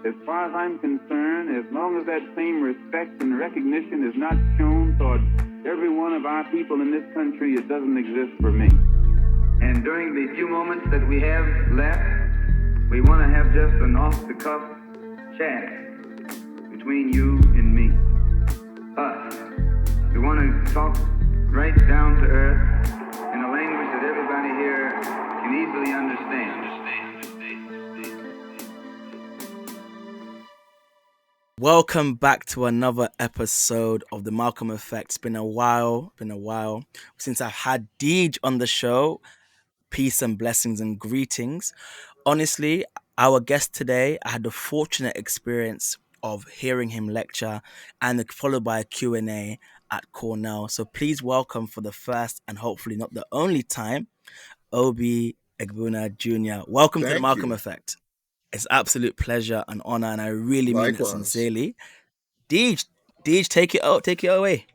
As far as I'm concerned, as long as that same respect and recognition is not shown toward every one of our people in this country, it doesn't exist for me. And during the few moments that we have left, we want to have just an off-the-cuff chat between you and me, us. We want to talk right down to earth in a language that everybody here can easily understand. Welcome back to another episode of the Malcolm Effect. It's been a while since I've had Deej on the show. Peace and blessings and greetings. Honestly, our guest today, I had the fortunate experience of hearing him lecture and followed by a Q&A at Cornell. So please welcome for the first and hopefully not the only time, Obi Egbuna Jr. Welcome to the Malcolm Effect. It's an absolute pleasure and honor, and I really mean it sincerely. Deej, take it away.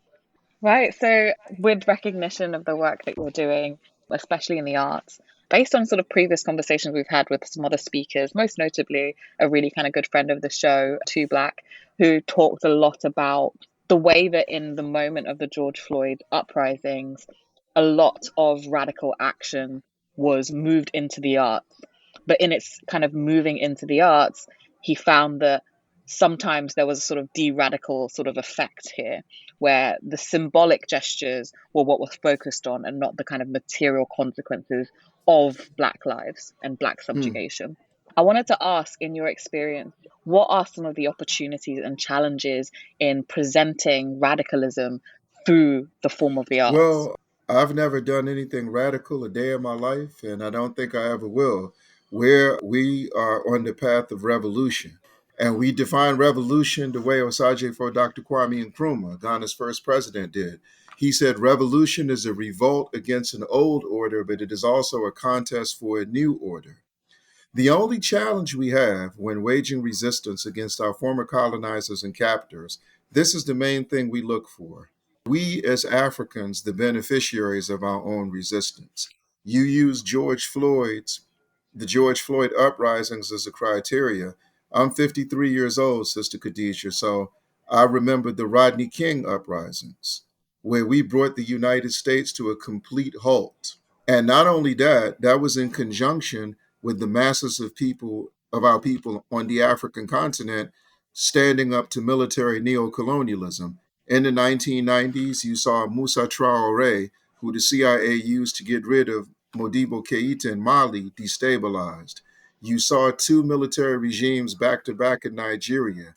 Right, so with recognition of the work that you're doing, especially in the arts, based on sort of previous conversations we've had with some other speakers, most notably a really kind of good friend of the show, Two Black, who talked a lot about the way that in the moment of the George Floyd uprisings, a lot of radical action was moved into the arts. But in its kind of moving into the arts, he found that sometimes there was a sort of de-radical sort of effect here, where the symbolic gestures were what was focused on and not the kind of material consequences of Black lives and Black subjugation. I wanted to ask, in your experience, what are some of the opportunities and challenges in presenting radicalism through the form of the arts? Well, I've never done anything radical a day in my life, and I don't think I ever will, where we are on the path of revolution. And we define revolution the way Osagyefo Dr. Kwame Nkrumah, Ghana's first president, did. He said revolution is a revolt against an old order, but it is also a contest for a new order. The only challenge we have when waging resistance against our former colonizers and captors, this is the main thing we look for. We as Africans, the beneficiaries of our own resistance. You use the George Floyd uprisings as a criteria. I'm 53 years old, Sister Khadijah, so I remember the Rodney King uprisings, where we brought the United States to a complete halt. And not only that, that was in conjunction with the masses of our people on the African continent standing up to military neocolonialism. In the 1990s, you saw Moussa Traoré, who the CIA used to get rid of Modibo Keïta in Mali, destabilized. You saw two military regimes back to back in Nigeria,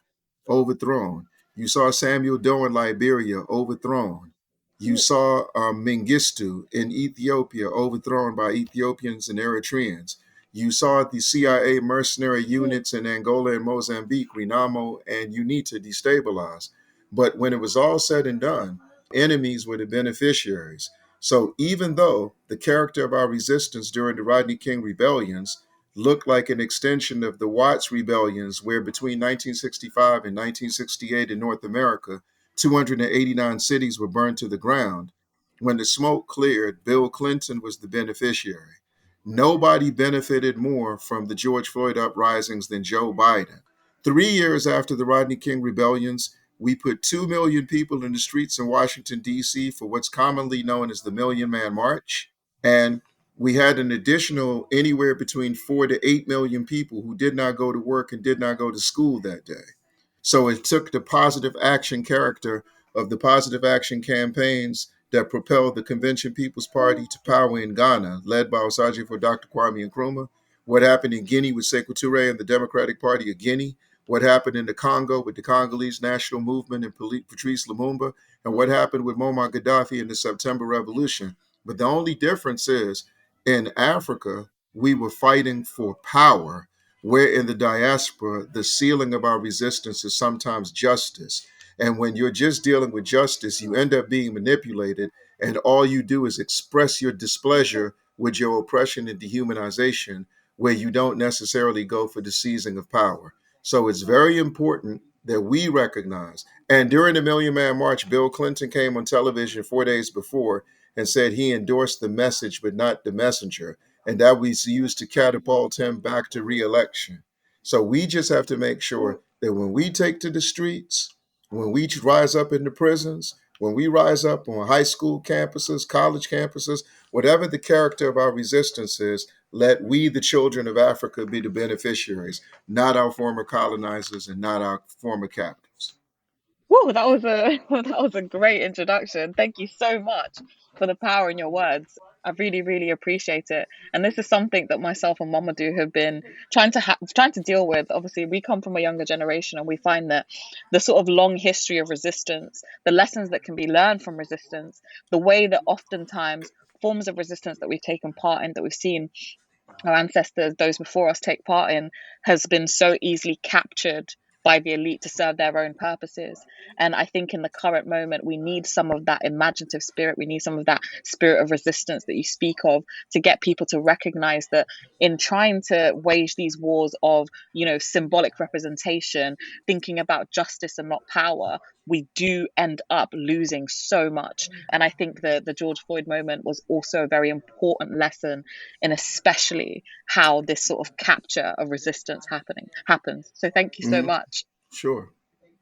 overthrown. You saw Samuel Doe in Liberia, overthrown. You saw Mengistu in Ethiopia, overthrown by Ethiopians and Eritreans. You saw the CIA mercenary units in Angola and Mozambique, Renamo and UNITA, destabilized. But when it was all said and done, enemies were the beneficiaries. So even though the character of our resistance during the Rodney King rebellions looked like an extension of the Watts rebellions, where between 1965 and 1968 in North America, 289 cities were burned to the ground, when the smoke cleared, Bill Clinton was the beneficiary. Nobody benefited more from the George Floyd uprisings than Joe Biden. 3 years after the Rodney King rebellions, we put 2 million people in the streets in Washington, D.C. for what's commonly known as the Million Man March. And we had an additional anywhere between 4 to 8 million people who did not go to work and did not go to school that day. So it took the positive action character of the positive action campaigns that propelled the Convention People's Party to power in Ghana, led by Osagyefo Dr. Kwame Nkrumah. What happened in Guinea with Sekou Touré and the Democratic Party of Guinea. What happened in the Congo with the Congolese National Movement and Patrice Lumumba, and what happened with Muammar Gaddafi in the September Revolution. But the only difference is, in Africa, we were fighting for power, where in the diaspora, the ceiling of our resistance is sometimes justice. And when you're just dealing with justice, you end up being manipulated, and all you do is express your displeasure with your oppression and dehumanization, where you don't necessarily go for the seizing of power. So it's very important that we recognize. And during the Million Man March, Bill Clinton came on television 4 days before and said he endorsed the message, but not the messenger. And that was used to catapult him back to re-election. So we just have to make sure that when we take to the streets, when we rise up in the prisons, when we rise up on high school campuses, college campuses, whatever the character of our resistance is, let we, the children of Africa, be the beneficiaries, not our former colonizers and not our former captives. Whoa, that was a that was a great introduction. Thank you so much for the power in your words. I really, really appreciate it. And this is something that myself and Mamadou have been trying to deal with. Obviously, we come from a younger generation, and we find that the sort of long history of resistance, the lessons that can be learned from resistance, the way that oftentimes forms of resistance that we've taken part in, that we've seen our ancestors, those before us, take part in, has been so easily captured by the elite to serve their own purposes. And I think in the current moment, we need some of that imaginative spirit. We need some of that spirit of resistance that you speak of, to get people to recognize that in trying to wage these wars of, symbolic representation, thinking about justice and not power, we do end up losing so much. And I think the George Floyd moment was also a very important lesson in especially how this sort of capture of resistance happens. So thank you so Mm-hmm. much. Sure.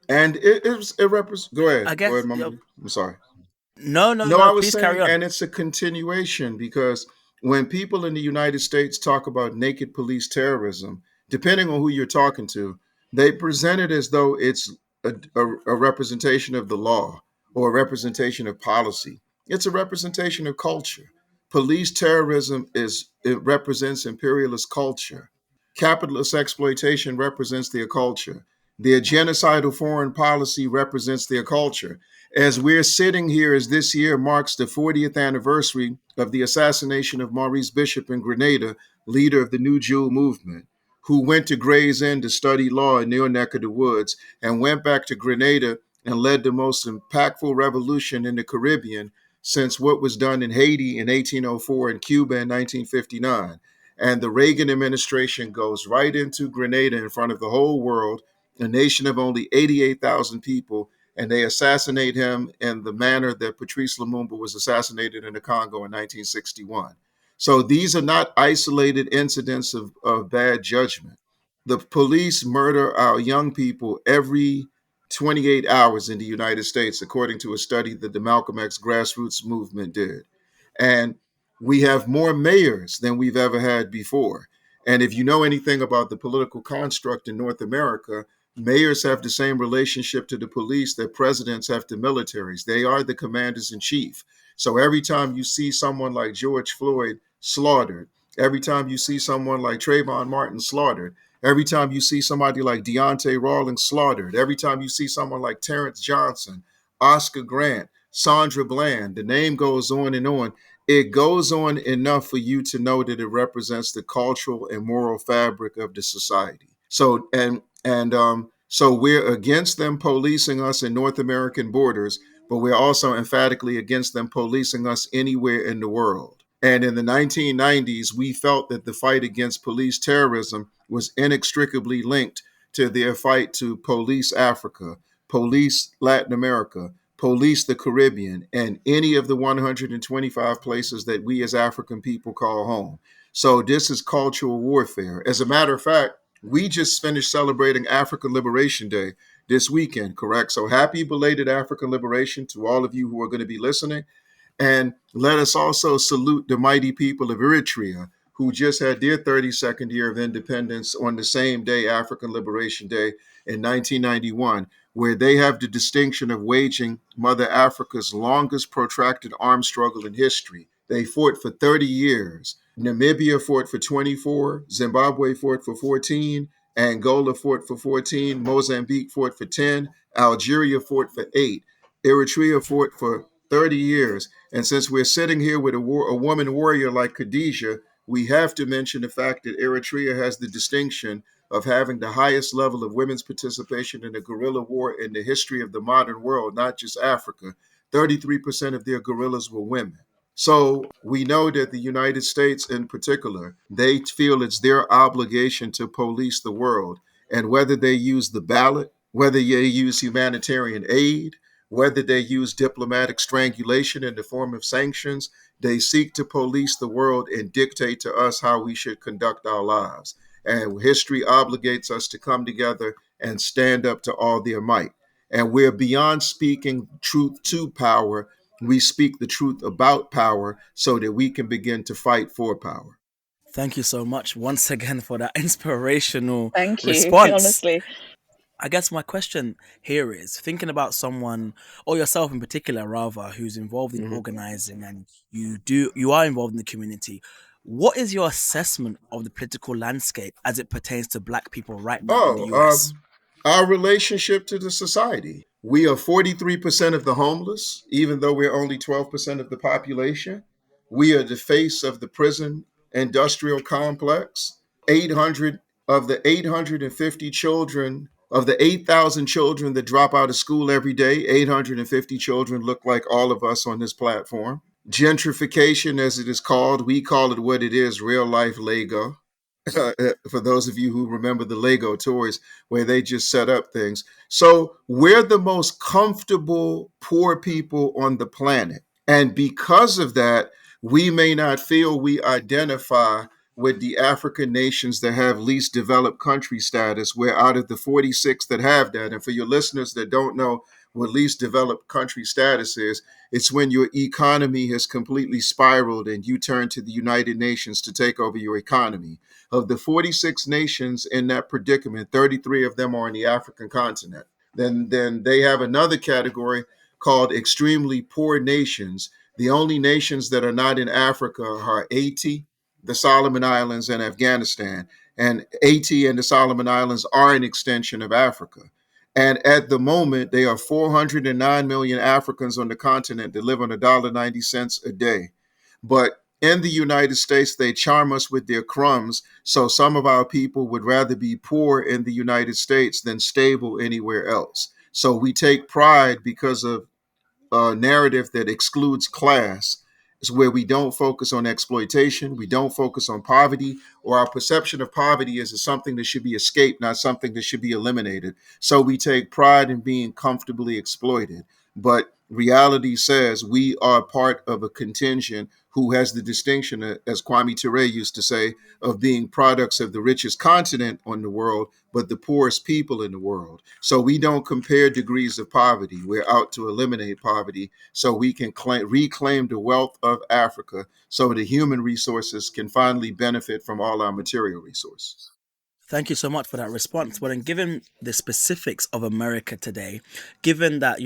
And it represents. I Go ahead, guess, Mama. I'm sorry. no, no, No, no. I was Please carry saying, on. and it's a continuation because when people in the United States talk about naked police terrorism, depending on who you're talking to, they present it as though it's a representation of the law or a representation of policy. It's a representation of culture. Police terrorism it represents imperialist culture. Capitalist exploitation represents their culture. Their genocidal foreign policy represents their culture. As we're sitting here, as this year marks the 40th anniversary of the assassination of Maurice Bishop in Grenada, leader of the New Jewel movement, who went to Gray's Inn to study law in your neck of the woods and went back to Grenada and led the most impactful revolution in the Caribbean since what was done in Haiti in 1804 and Cuba in 1959. And the Reagan administration goes right into Grenada in front of the whole world, a nation of only 88,000 people, and they assassinate him in the manner that Patrice Lumumba was assassinated in the Congo in 1961. So these are not isolated incidents of bad judgment. The police murder our young people every 28 hours in the United States, according to a study that the Malcolm X grassroots movement did. And we have more mayors than we've ever had before. And if you know anything about the political construct in North America, mayors have the same relationship to the police that presidents have to militaries. They are the commanders in chief. So every time you see someone like George Floyd slaughtered, every time you see someone like Trayvon Martin slaughtered, every time you see somebody like Deontay Rawlings slaughtered, every time you see someone like Terrence Johnson, Oscar Grant, Sandra Bland, the name goes on and on. It goes on enough for you to know that it represents the cultural and moral fabric of the society. So we're against them policing us in North American borders, but we're also emphatically against them policing us anywhere in the world. And in the 1990s, we felt that the fight against police terrorism was inextricably linked to their fight to police Africa, police Latin America, police the Caribbean, and any of the 125 places that we as African people call home. So this is cultural warfare. As a matter of fact, we just finished celebrating African Liberation Day this weekend, correct? So happy belated African Liberation to all of you who are going to be listening. And let us also salute the mighty people of Eritrea, who just had their 32nd year of independence on the same day, African Liberation Day in 1991, where they have the distinction of waging Mother Africa's longest protracted armed struggle in history. They fought for 30 years. Namibia fought for 24, Zimbabwe fought for 14, Angola fought for 14, Mozambique fought for 10, Algeria fought for 8, Eritrea fought for 30 years. And since we're sitting here with a woman warrior like Khadijah, we have to mention the fact that Eritrea has the distinction of having the highest level of women's participation in a guerrilla war in the history of the modern world, not just Africa. 33% of their guerrillas were women. So we know that the United States in particular, they feel it's their obligation to police the world. And whether they use the ballot, whether they use humanitarian aid, whether they use diplomatic strangulation in the form of sanctions, they seek to police the world and dictate to us how we should conduct our lives. And history obligates us to come together and stand up to all their might. And we're beyond speaking truth to power. We speak the truth about power so that we can begin to fight for power. Thank you so much once again for that inspirational Thank you, response. honestly. I guess my question here is thinking about someone or yourself in particular, rather, who's involved in Mhm. organizing and you are involved in the community. What is your assessment of the political landscape as it pertains to Black people right now in the Oh, US? our relationship to the society. We are 43% of the homeless, even though we're only 12% of the population. We are the face of the prison industrial complex. 800 of the 850 children, of the 8,000 children that drop out of school every day, 850 children look like all of us on this platform. Gentrification, as it is called, we call it what it is, real life Lego. For those of you who remember the Lego toys where they just set up things. So we're the most comfortable poor people on the planet. And because of that, we may not feel we identify with the African nations that have least developed country status. We're out of the 46 that have that. And for your listeners that don't know what least developed country status is, it's when your economy has completely spiraled and you turn to the United Nations to take over your economy. Of the 46 nations in that predicament, 33 of them are on the African continent. Then they have another category called extremely poor nations. The only nations that are not in Africa are Haiti, the Solomon Islands, and Afghanistan. And Haiti and the Solomon Islands are an extension of Africa. And at the moment, there are 409 million Africans on the continent that live on $1.90 a day. But in the United States, they charm us with their crumbs. So some of our people would rather be poor in the United States than stable anywhere else. So we take pride because of a narrative that excludes class. Is where we don't focus on exploitation, we don't focus on poverty, or our perception of poverty is something that should be escaped, not something that should be eliminated. So we take pride in being comfortably exploited. But reality says we are part of a contingent who has the distinction, as Kwame Ture used to say, of being products of the richest continent on the world, but the poorest people in the world. So we don't compare degrees of poverty. We're out to eliminate poverty so we can reclaim the wealth of Africa so the human resources can finally benefit from all our material resources. Thank you so much for that response. But then, given the specifics of America today, given that,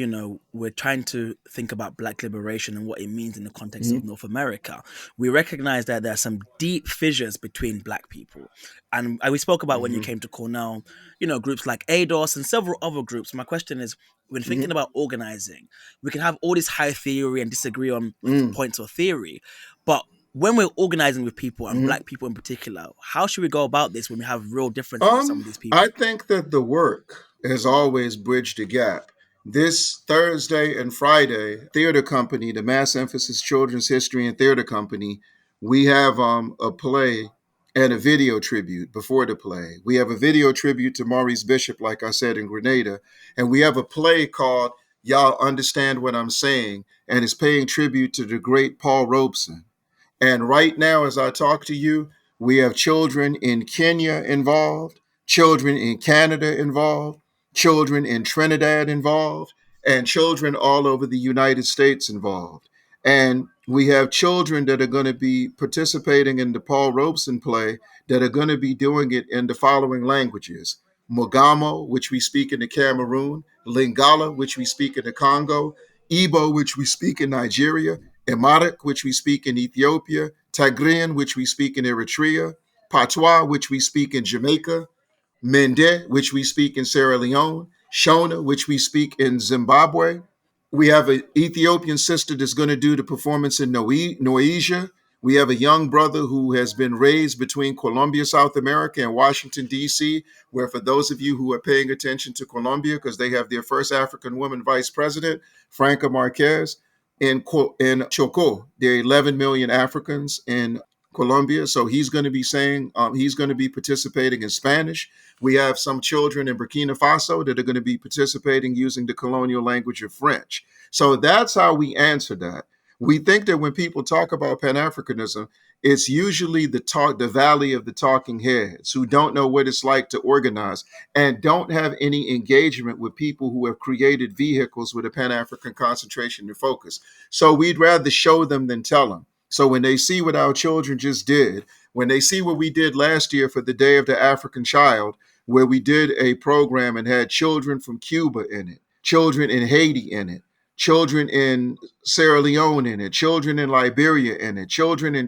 we're trying to think about Black liberation and what it means in the context of Mhm. North America, we recognize that there are some deep fissures between Black people. And we spoke about when you Mhm. came to Cornell, groups like ADOS and several other groups. My question is, when thinking Mhm. about organizing, we can have all this high theory and disagree on Mm. points of theory, but when we're organizing with people and Mhm. Black people in particular, how should we go about this when we have real differences with some of these I people? think that the work has always bridged the gap. This Thursday and Friday, theater company, the Mass Emphasis Children's History and Theater Company, we have a play and a video tribute before the play. We have a video tribute to Maurice Bishop, like I said, in Grenada, and we have a play called Y'all Understand What I'm Saying, and it's paying tribute to the great Paul Robeson. And right now, as I talk to you, we have children in Kenya involved, children in Canada involved, children in Trinidad involved, and children all over the United States involved. And we have children that are going to be participating in the Paul Robeson play that are going to be doing it in the following languages: Mogamo, which we speak in the Cameroon; Lingala, which we speak in the Congo; Igbo, which we speak in Nigeria; Amharic, which we speak in Ethiopia; Tigrian, which we speak in Eritrea; Patois, which we speak in Jamaica; Mende, which we speak in Sierra Leone; Shona, which we speak in Zimbabwe. We have an Ethiopian sister that's going to do the performance in Noasia. We have a young brother who has been raised between Colombia, South America, and Washington, D.C., where for those of you who are paying attention to Colombia, because they have their first African woman vice president, Franca Marquez, in Choco, there are 11 million Africans in Colombia. So he's going to be saying, he's going to be participating in Spanish. We have some children in Burkina Faso that are going to be participating using the colonial language of French. So that's how we answer that. We think that when people talk about Pan-Africanism, it's usually the valley of the talking heads who don't know what it's like to organize and don't have any engagement with people who have created vehicles with a Pan-African concentration and focus. So we'd rather show them than tell them. So when they see what our children just did, when they see what we did last year for the Day of the African Child, where we did a program and had children from Cuba in it, children in Haiti in it, children in Sierra Leone in it, children in Liberia in it, children in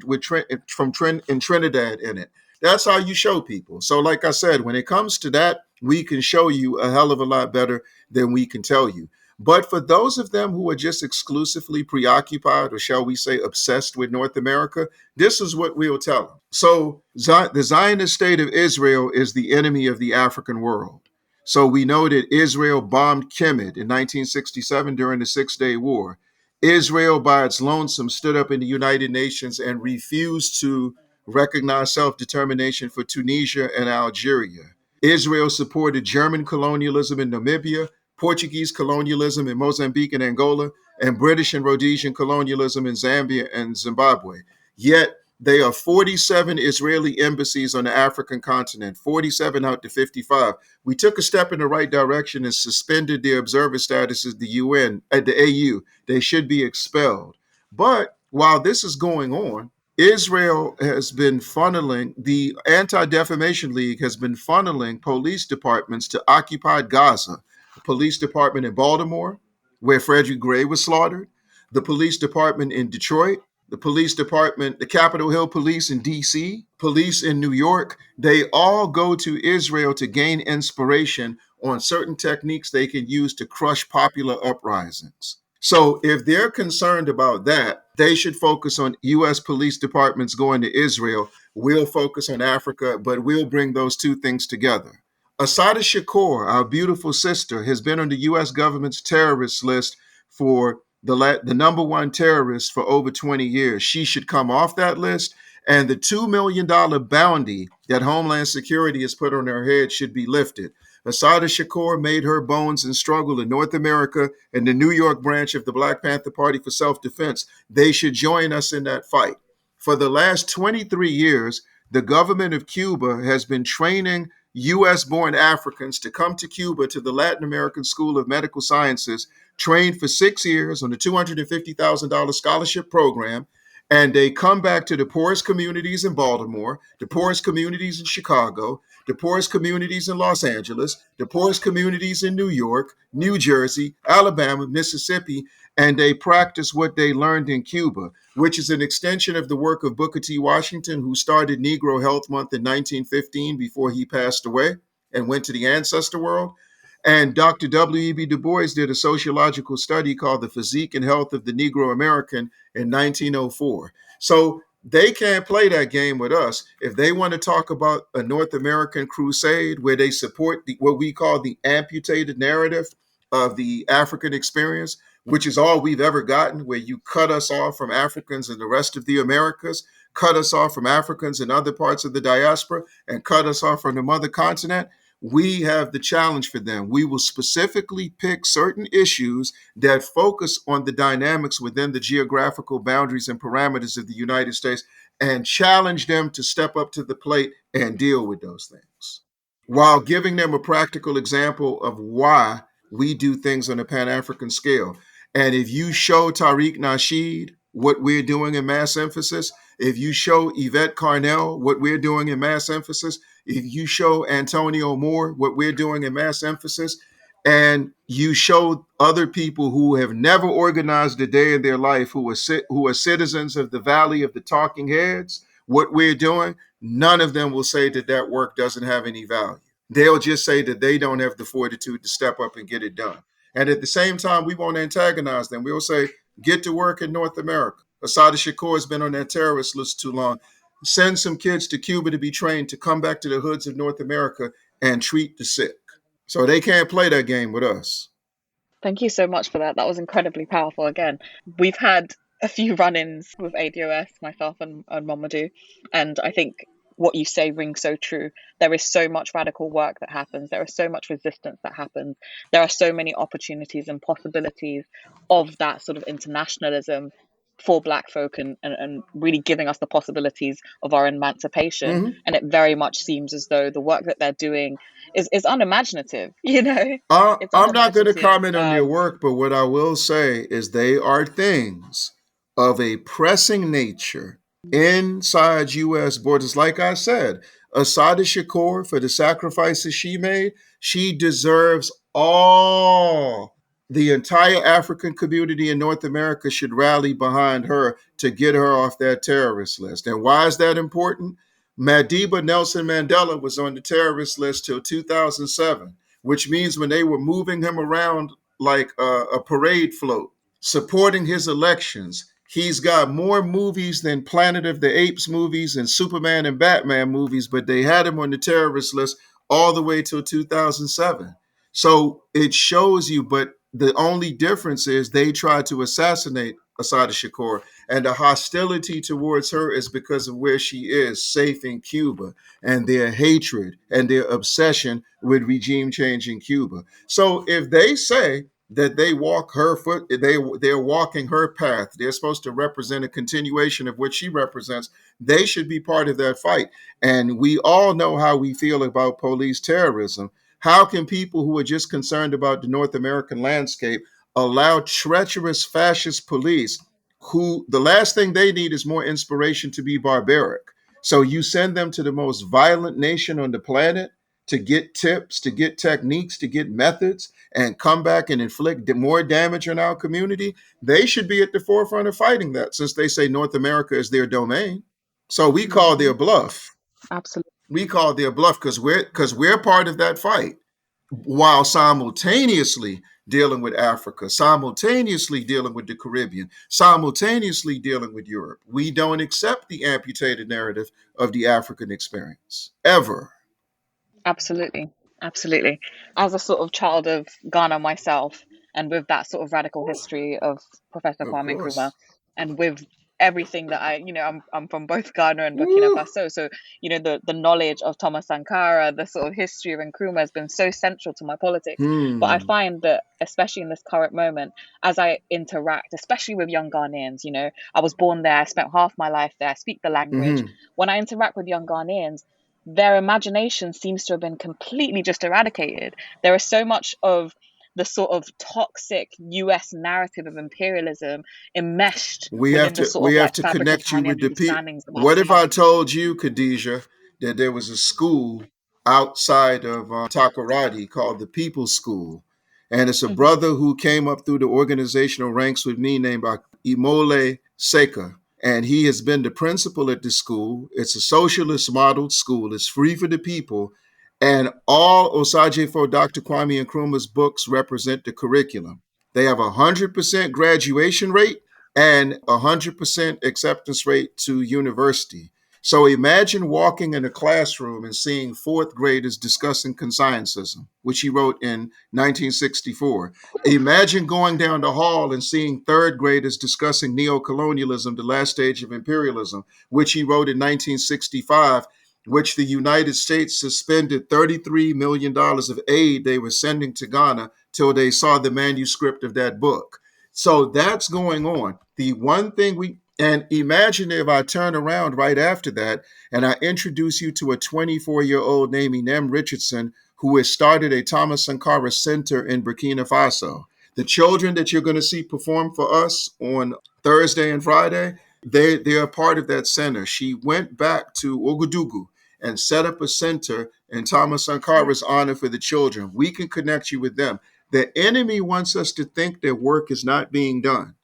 Trinidad in it. That's how you show people. So, like I said, when it comes to that, we can show you a hell of a lot better than we can tell you. But for those of them who are just exclusively preoccupied, or shall we say obsessed with North America, this is what we'll tell them. So the Zionist state of Israel is the enemy of the African world. So we know that Israel bombed Kemet in 1967 during the Six-Day War. Israel, by its lonesome, stood up in the United Nations and refused to recognize self-determination for Tunisia and Algeria. Israel supported German colonialism in Namibia, Portuguese colonialism in Mozambique and Angola, and British and Rhodesian colonialism in Zambia and Zimbabwe. Yet there are 47 Israeli embassies on the African continent, 47 out to 55. We took a step in the right direction and suspended their observer status at the UN, at the AU. They should be expelled. But while this is going on, Israel has been funneling, the Anti-Defamation League has been funneling police departments to occupied Gaza, the police department in Baltimore, where Frederick Gray was slaughtered, the police department in Detroit, the police department, the Capitol Hill Police in DC, police in New York. They all go to Israel to gain inspiration on certain techniques they can use to crush popular uprisings. So if they're concerned about that, they should focus on U.S. police departments going to Israel. We'll focus on Africa, but we'll bring those two things together. Asada Shakur, our beautiful sister, has been on the U.S. government's terrorist list for the number one terrorist for over 20 years. She should come off that list, and the $2 million bounty that Homeland Security has put on her head should be lifted. Asada Shakur made her bones and struggle in North America and the New York branch of the Black Panther Party for Self-Defense. They should join us in that fight. For the last 23 years, the government of Cuba has been training U.S.-born Africans to come to Cuba to the Latin American School of Medical Sciences, trained for 6 years on a $250,000 scholarship program, and they come back to the poorest communities in Baltimore, the poorest communities in Chicago, the poorest communities in Los Angeles, the poorest communities in New York, New Jersey, Alabama, Mississippi, and they practice what they learned in Cuba, which is an extension of the work of Booker T. Washington, who started Negro Health Month in 1915 before he passed away and went to the ancestor world. And Dr. W.E.B. Du Bois did a sociological study called The Physique and Health of the Negro American in 1904. So they can't play that game with us. If they want to talk about a North American crusade where they support what we call the amputated narrative of the African experience, which is all we've ever gotten, where you cut us off from Africans in the rest of the Americas, cut us off from Africans in other parts of the diaspora, and cut us off from the mother continent, we have the challenge for them. We will specifically pick certain issues that focus on the dynamics within the geographical boundaries and parameters of the United States and challenge them to step up to the plate and deal with those things, while giving them a practical example of why we do things on a Pan-African scale. And if you show Tariq Nasheed what we're doing in mass emphasis, if you show Yvette Carnell what we're doing in mass emphasis, if you show Antonio Moore what we're doing in mass emphasis, and you show other people who have never organized a day in their life, who are citizens of the Valley of the Talking Heads, what we're doing, none of them will say that that work doesn't have any value. They'll just say that they don't have the fortitude to step up and get it done. And at the same time, we won't antagonize them. We'll say, get to work in North America. Asada Shakur has been on that terrorist list too long. Send some kids to Cuba to be trained to come back to the hoods of North America and treat the sick. So they can't play that game with us. Thank you so much for that. That was incredibly powerful. Again, we've had a few run-ins with ADOS, myself and Mamadou, and I think what you say rings so true. There is so much radical work that happens. There is so much resistance that happens. There are so many opportunities and possibilities of that sort of internationalism for Black folk, and really giving us the possibilities of our emancipation. Mm-hmm. And it very much seems as though the work that they're doing is unimaginative, you know? It's I'm not going to unimaginative. comment on their work, but what I will say is they are things of a pressing nature inside U.S. borders. Like I said, Asada Shakur, for the sacrifices she made, she deserves all. The entire African community in North America should rally behind her to get her off that terrorist list. And why is that important? Madiba Nelson Mandela was on the terrorist list till 2007, which means when they were moving him around like a parade float, supporting his elections, he's got more movies than Planet of the Apes movies and Superman and Batman movies, but they had him on the terrorist list all the way till 2007. So it shows you, but the only difference is they tried to assassinate Asada Shakur, and the hostility towards her is because of where she is, safe in Cuba, and their hatred and their obsession with regime change in Cuba. So if they say that they walk her foot, they're walking her path, they're supposed to represent a continuation of what she represents, they should be part of that fight. And we all know how we feel about police terrorism. How can people who are just concerned about the North American landscape allow treacherous fascist police who the last thing they need is more inspiration to be barbaric? So you send them to the most violent nation on the planet to get tips, to get techniques, to get methods, and come back and inflict more damage on our community. They should be at the forefront of fighting that, since they say North America is their domain. So we call their bluff. Absolutely. We call their bluff because we're part of that fight, while simultaneously dealing with Africa, simultaneously dealing with the Caribbean, simultaneously dealing with Europe. We don't accept the amputated narrative of the African experience, ever. Absolutely. Absolutely. As a sort of child of Ghana myself, and with that sort of radical history of Professor Of Kwame Nkrumah, course. and with everything that I'm from both Ghana and Burkina Woo. Faso. So, the knowledge of Thomas Sankara, the sort of history of Nkrumah has been so central to my politics. But I Hmm. find that, especially in this current moment, as I interact, especially with young Ghanaians, I was born there, I spent half my life there, I speak the language. Hmm. When I interact with young Ghanaians, their imagination seems to have been completely just eradicated. There is so much of the sort of toxic US narrative of imperialism enmeshed We have within the to sort we of have like to fabric of connect you tiny with the people. understandings about What if I slavery. told you, Khadijah, that there was a school outside of Takoradi called the People's School, and it's a Hmm. brother who came up through the organizational ranks with me named Imole Seka, and he has been the principal at the school. It's a socialist modeled school. It's free for the people, and all Osajifo Dr. Kwame Nkrumah's books represent the curriculum. They have 100% graduation rate and 100% acceptance rate to university. So imagine walking in a classroom and seeing fourth graders discussing consciencism, which he wrote in 1964. Imagine going down the hall and seeing third graders discussing neocolonialism, the last stage of imperialism, which he wrote in 1965, which the United States suspended $33 million of aid they were sending to Ghana till they saw the manuscript of that book. So that's going on. The one thing and imagine if I turn around right after that and I introduce you to a 24-year-old named Inem Richardson who has started a Thomas Sankara Center in Burkina Faso. The children that you're going to see perform for us on Thursday and Friday, they are part of that center. She went back to Ouagadougou and set up a center in Thomas Sankara's honor for the children. We can connect you with them. The enemy wants us to think their work is not being done.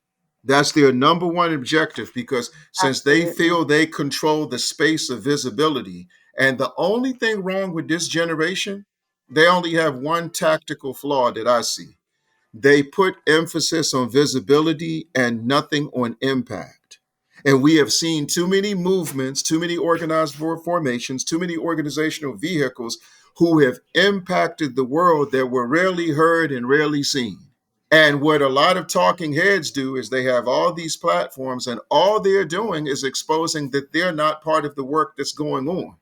That's their number one objective, because since they Absolutely. feel they control the space of visibility, and the only thing wrong with this generation, they only have one tactical flaw that I see. They put emphasis on visibility and nothing on impact. And we have seen too many movements, too many organized formations, too many organizational vehicles who have impacted the world that were rarely heard and rarely seen. And what a lot of talking heads do is they have all these platforms, and all they're doing is exposing that they're not part of the work that's going on.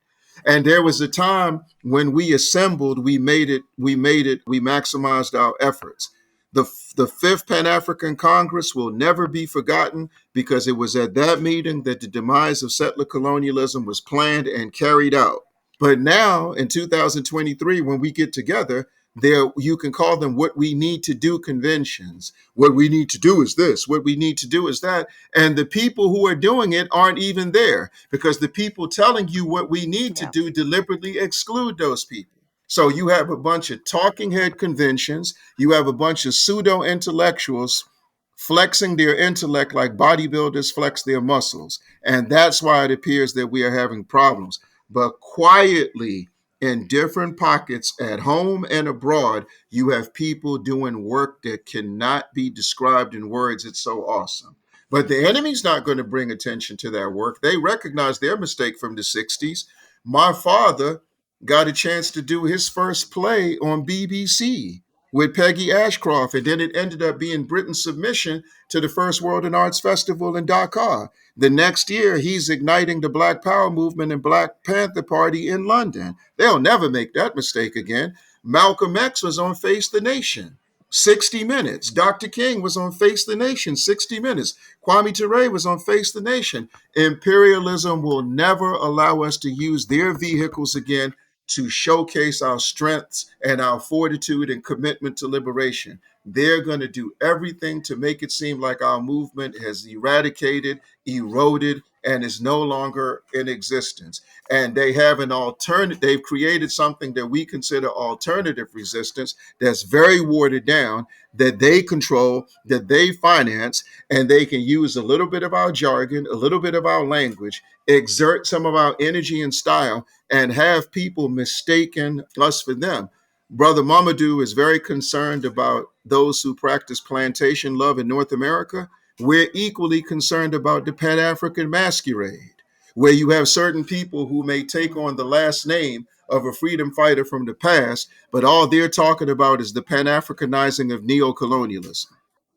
And there was a time when we assembled, we made it, we maximized our efforts. The Fifth Pan-African Congress will never be forgotten because it was at that meeting that the demise of settler colonialism was planned and carried out. But now in 2023, when we get together, there you can call them what we need to do conventions. What we need to do is this, what we need to do is that. And the people who are doing it aren't even there because the people telling you what we need to Yeah. do deliberately exclude those people. So you have a bunch of talking head conventions, you have a bunch of pseudo intellectuals flexing their intellect like bodybuilders flex their muscles. And that's why it appears that we are having problems. But quietly, in different pockets at home and abroad, you have people doing work that cannot be described in words. It's so awesome. But the enemy's not going to bring attention to that work. They recognize their mistake from the 60s. My father got a chance to do his first play on BBC with Peggy Ashcroft, and then it ended up being Britain's submission to the first World and Arts Festival in Dakar. The next year, he's igniting the Black Power movement and Black Panther Party in London. They'll never make that mistake again. Malcolm X was on Face the Nation, 60 Minutes. Dr. King was on Face the Nation, 60 Minutes. Kwame Ture was on Face the Nation. Imperialism will never allow us to use their vehicles again to showcase our strengths and our fortitude and commitment to liberation. They're going to do everything to make it seem like our movement has eradicated, eroded, and is no longer in existence. And they have an alternative, they've created something that we consider alternative resistance that's very watered down, that they control, that they finance, and they can use a little bit of our jargon, a little bit of our language, exert some of our energy and style, and have people mistaken us for them. Brother Mamadou is very concerned about those who practice plantation love in North America. We're equally concerned about the Pan-African masquerade, where you have certain people who may take on the last name of a freedom fighter from the past, but all they're talking about is the Pan-Africanizing of neocolonialism.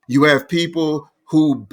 You have people who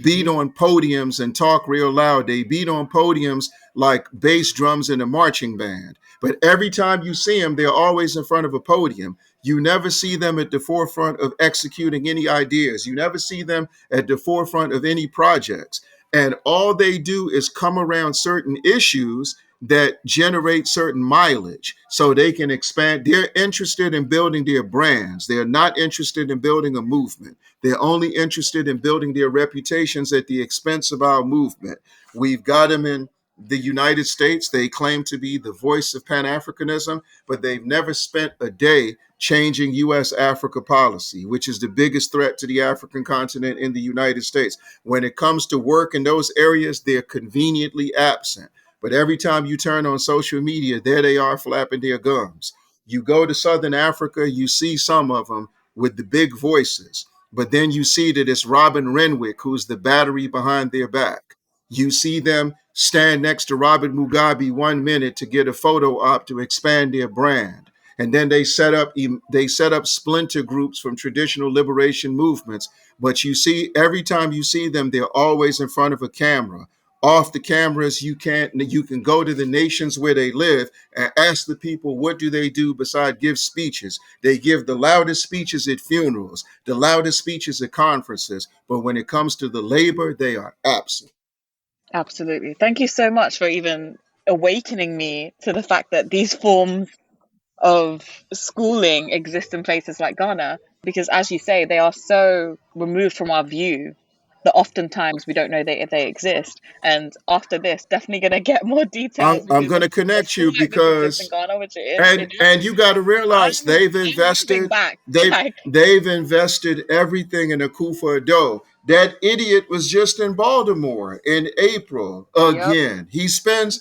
beat on podiums and talk real loud. They beat on podiums like bass drums in a marching band. But every time you see them, they're always in front of a podium. You never see them at the forefront of executing any ideas. You never see them at the forefront of any projects. And all they do is come around certain issues that generate certain mileage so they can expand. They're interested in building their brands. They're not interested in building a movement. They're only interested in building their reputations at the expense of our movement. We've got them in the United States. They claim to be the voice of Pan-Africanism, but they've never spent a day changing U.S. Africa policy, which is the biggest threat to the African continent in the United States. When it comes to work in those areas, they're conveniently absent. But every time you turn on social media, there they are flapping their gums. You go to Southern Africa, you see some of them with the big voices. But then you see that it's Robin Renwick, who's the battery behind their back. You see them stand next to Robert Mugabe 1 minute to get a photo op to expand their brand. And then they set up splinter groups from traditional liberation movements. But you see, every time you see them, they're always in front of a camera. Off the cameras, you can go to the nations where they live and ask the people, what do they do besides give speeches? They give the loudest speeches at funerals, the loudest speeches at conferences, but when it comes to the labor, they are absent. Absolutely. Thank you so much for even awakening me to the fact that these forms of schooling exist in places like Ghana, because as you say, they are so removed from our view that oftentimes we don't know they exist. And after this, definitely going to get more details I'm because going to a connect school you like this exists in because Ghana, which and you got to realize I'm moving back. Like, they've invested everything in Akufa Ado. That idiot was just in Baltimore in April yep, again. He spends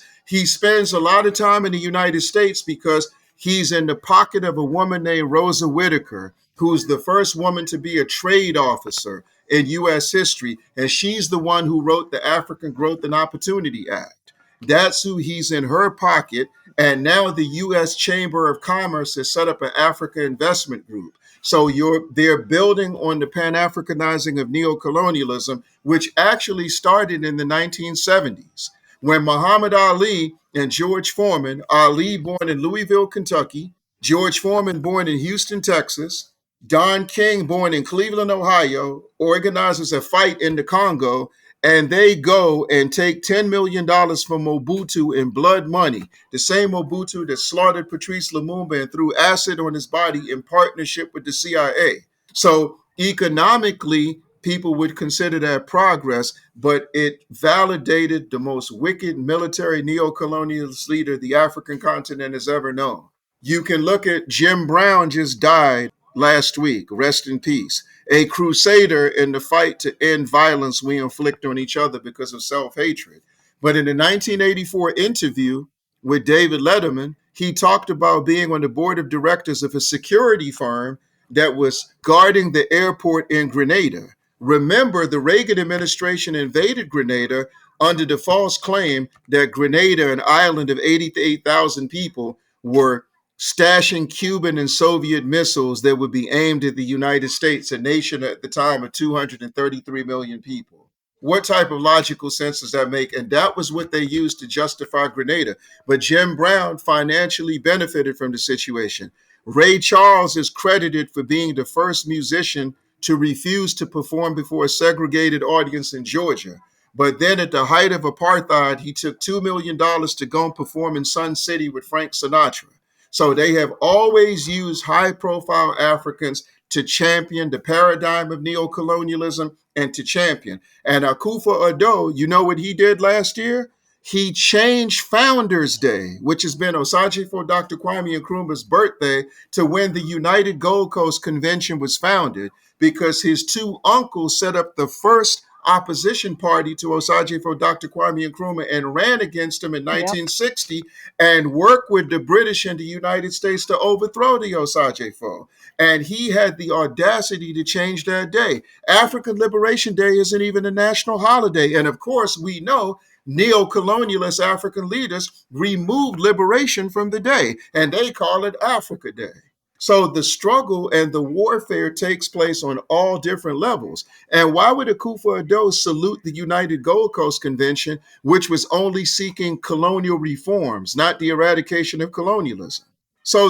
a lot of time in the United States because he's in the pocket of a woman named Rosa Whitaker, who's the first woman to be a trade officer in U.S. history, and she's the one who wrote the African Growth and Opportunity Act. That's who he's in her pocket. And now the U.S. Chamber of Commerce has set up an Africa investment group. So they're building on the Pan-Africanizing of neocolonialism, which actually started in the 1970s when Muhammad Ali and George Foreman, Ali born in Louisville, Kentucky, George Foreman born in Houston, Texas, Don King, born in Cleveland, Ohio, organizes a fight in the Congo, and they go and take $10 million from Mobutu in blood money, the same Mobutu that slaughtered Patrice Lumumba and threw acid on his body in partnership with the CIA. So economically, people would consider that progress, but it validated the most wicked military neo-colonialist leader the African continent has ever known. You can look at Jim Brown, just died last week, rest in peace, a crusader in the fight to end violence we inflict on each other because of self-hatred. But in the 1984 interview with David Letterman, he talked about being on the board of directors of a security firm that was guarding the airport in Grenada. Remember, the Reagan administration invaded Grenada under the false claim that Grenada, an island of 88,000 people, were stashing Cuban and Soviet missiles that would be aimed at the United States, a nation at the time of 233 million people. What type of logical sense does that make? And that was what they used to justify Grenada. But Jim Brown financially benefited from the situation. Ray Charles is credited for being the first musician to refuse to perform before a segregated audience in Georgia. But then at the height of apartheid, he took $2 million to go and perform in Sun City with Frank Sinatra. So they have always used high profile Africans to champion the paradigm of neocolonialism and to champion. And Akufo-Addo, you know what he did last year? He changed Founders Day, which has been Osajifo Dr. Kwame Nkrumah's birthday, to when the United Gold Coast Convention was founded, because his two uncles set up the first opposition party to Osajifo Dr. Kwame Nkrumah and ran against him in Yep. 1960 and worked with the British and the United States to overthrow the Osajifo. And he had the audacity to change that day. African Liberation Day isn't even a national holiday. And of course, we know neo-colonialist African leaders removed liberation from the day, and they call it Africa Day. So the struggle and the warfare takes place on all different levels. And why would Akufo-Addo salute the United Gold Coast Convention, which was only seeking colonial reforms, not the eradication of colonialism? So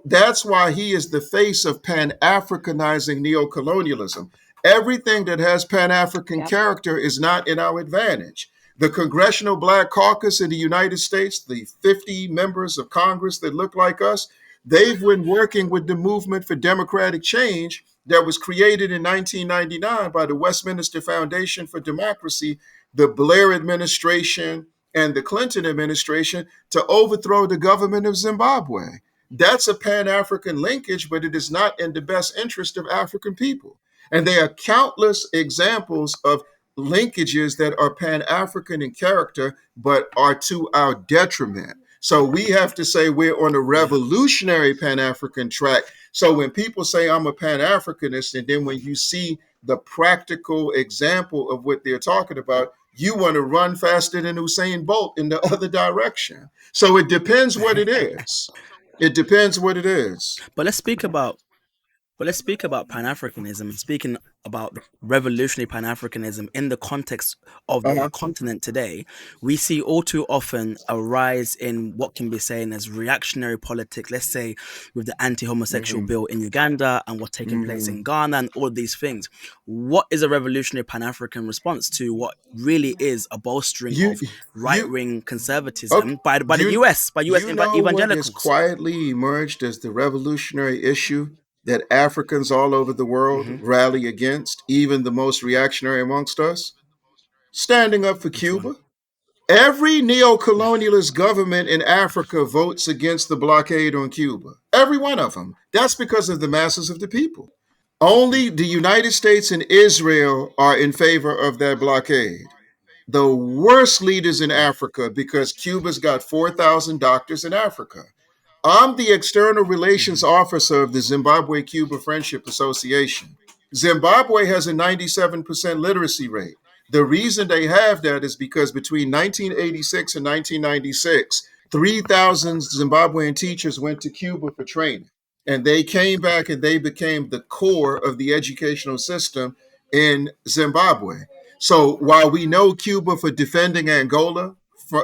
that's why he is the face of Pan-Africanizing neocolonialism. Everything that has Pan-African Yep. character is not in our advantage. The Congressional Black Caucus in the United States, the 50 members of Congress that look like us, they've been working with the movement for democratic change that was created in 1999 by the Westminster Foundation for Democracy, the Blair administration, and the Clinton administration to overthrow the government of Zimbabwe. That's a Pan-African linkage, but it is not in the best interest of African people. And there are countless examples of linkages that are Pan-African in character, but are to our detriment. So we have to say we're on a revolutionary Pan-African track. So when people say I'm a Pan-Africanist, and then when you see the practical example of what they're talking about, you want to run faster than Usain Bolt in the other direction. So it depends what it is. It depends what it is. But let's speak about Pan Africanism and speaking about revolutionary Pan Africanism in the context of the Uh-huh. continent today. We see all too often a rise in what can be seen as reactionary politics, let's say with the anti homosexual bill in Uganda and what's taking place in Ghana and all these things. What is a revolutionary Pan African response to what really is a bolstering You, of right wing conservatism okay, by the you, US, by US you know what has evangelicals? quietly emerged as the revolutionary issue that Africans all over the world Mm-hmm. rally against, even the most reactionary amongst us? Standing up for Which one? Cuba. Every neo-colonialist government in Africa votes against the blockade on Cuba. Every one of them. That's because of the masses of the people. Only the United States and Israel are in favor of that blockade. The worst leaders in Africa, because Cuba's got 4,000 doctors in Africa. I'm the external relations officer of the Zimbabwe Cuba Friendship Association. Zimbabwe has a 97% literacy rate. The reason they have that is because between 1986 and 1996, 3,000 Zimbabwean teachers went to Cuba for training. And they came back and they became the core of the educational system in Zimbabwe. So while we know Cuba for defending Angola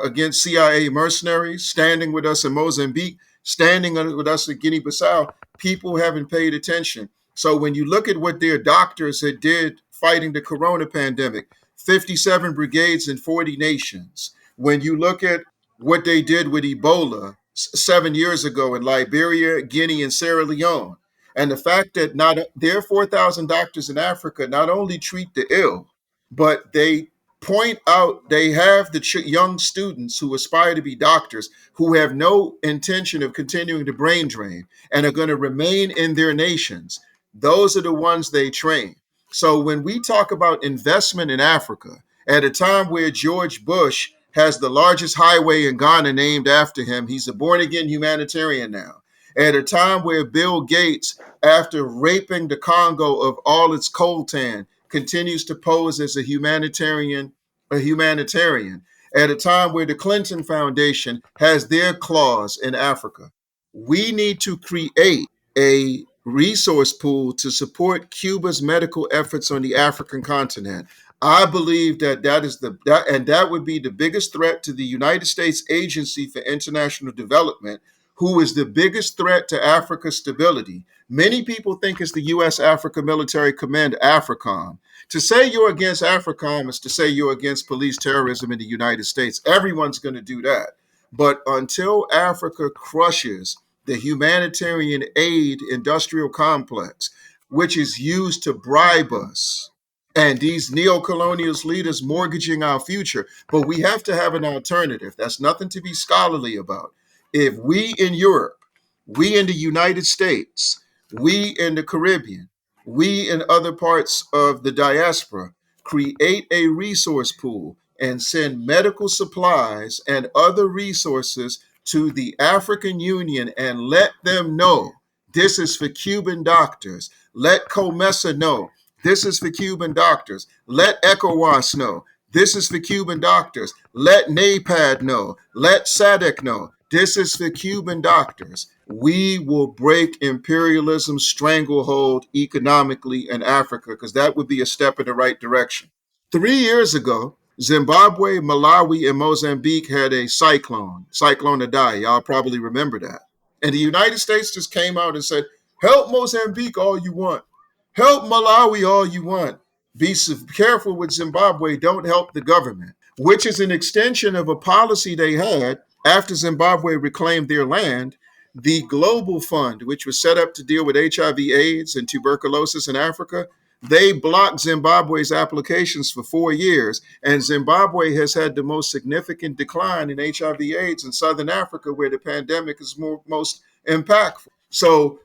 against CIA mercenaries, standing with us in Mozambique, standing with us at Guinea-Bissau, people haven't paid attention. So when you look at what their doctors had did fighting the corona pandemic, 57 brigades in 40 nations. When you look at what they did with Ebola 7 years ago in Liberia, Guinea, and Sierra Leone, and the fact that not there are 4,000 doctors in Africa not only treat the ill, but they point out they have the young students who aspire to be doctors who have no intention of continuing the brain drain and are going to remain in their nations. Those are the ones they train. So when we talk about investment in Africa, at a time where George Bush has the largest highway in Ghana named after him, he's a born again humanitarian now. At a time where Bill Gates, after raping the Congo of all its coltan, continues to pose as a humanitarian. At a time where the Clinton Foundation has their claws in Africa. We need to create a resource pool to support Cuba's medical efforts on the African continent. I believe that would be the biggest threat to the United States Agency for International Development, who is the biggest threat to Africa's stability. Many people think it's the U.S. Africa Military Command, AFRICOM. To say you're against AFRICOM is to say you're against police terrorism in the United States. Everyone's going to do that. But until Africa crushes the humanitarian aid industrial complex, which is used to bribe us, and these neo-colonialist leaders mortgaging our future, but we have to have an alternative. That's nothing to be scholarly about. If we in Europe, we in the United States, we in the Caribbean, we in other parts of the diaspora create a resource pool and send medical supplies and other resources to the African Union and let them know this is for Cuban doctors. Let COMESA know this is for Cuban doctors. Let ECOWAS know this is for Cuban doctors. Let NAPAD know. Let SADC know. This is for Cuban doctors. We will break imperialism's stranglehold economically in Africa, because that would be a step in the right direction. 3 years ago, Zimbabwe, Malawi, and Mozambique had a cyclone Idai. Y'all probably remember that. And the United States just came out and said, help Mozambique all you want. Help Malawi all you want. Be careful with Zimbabwe. Don't help the government, which is an extension of a policy they had after Zimbabwe reclaimed their land. The Global Fund, which was set up to deal with HIV, AIDS, and tuberculosis in Africa, they blocked Zimbabwe's applications for 4 years, and Zimbabwe has had the most significant decline in HIV, AIDS in Southern Africa, where the pandemic is most impactful. So,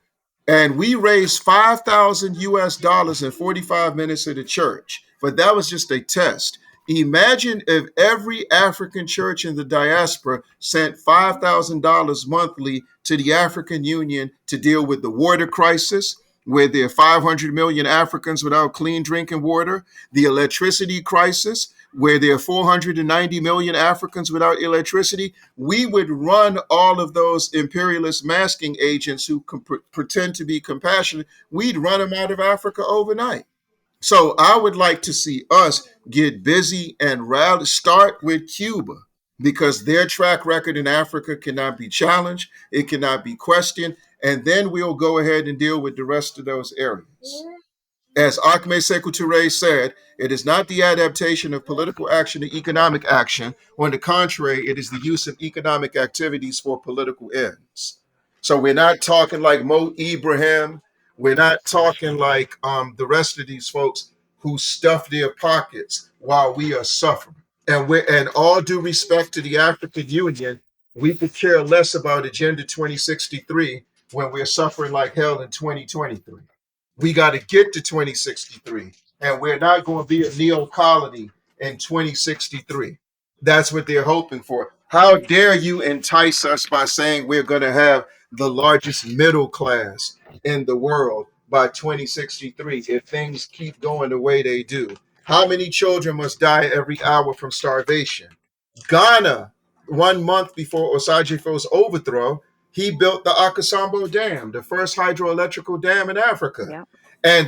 and we raised 5,000 US dollars in 45 minutes at the church, but that was just a test. Imagine if every African church in the diaspora sent $5,000 monthly to the African Union to deal with the water crisis, where there are 500 million Africans without clean drinking water, the electricity crisis, where there are 490 million Africans without electricity. We would run all of those imperialist masking agents who pretend to be compassionate. We'd run them out of Africa overnight. So I would like to see us get busy and rally, start with Cuba, because their track record in Africa cannot be challenged. It cannot be questioned. And then we'll go ahead and deal with the rest of those areas. As Ahmed Sekou Touré said, it is not the adaptation of political action to economic action. On the contrary, it is the use of economic activities for political ends. So we're not talking like Mo Ibrahim. We're not talking like the rest of these folks who stuff their pockets while we are suffering. And all due respect to the African Union, we could care less about Agenda 2063 when we're suffering like hell in 2023. We got to get to 2063, and we're not going to be a neo-colony in 2063. That's what they're hoping for. How dare you entice us by saying we're going to have the largest middle class in the world by 2063 if things keep going the way they do? How many children must die every hour from starvation? Ghana, 1 month before Osagyef's overthrow, he built the Akasambo Dam, the first hydroelectrical dam in Africa. Yeah.